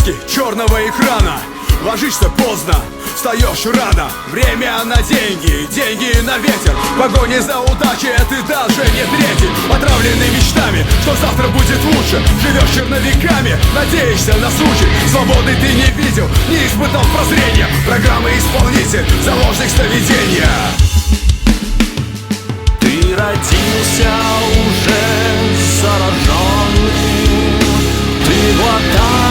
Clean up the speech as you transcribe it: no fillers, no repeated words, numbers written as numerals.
Кнопки черного экрана. Ложишься поздно, встаешь рано. Время на деньги, деньги на ветер. В погоне за удачей ты даже не третий. Отравленный мечтами, что завтра будет лучше. Живешь черновиками, надеешься на случай. Свободы ты не видел, не испытал прозрения. Программы исполнитель, заложник сновидения. Ты родился уже зараженным. Ты глотаешь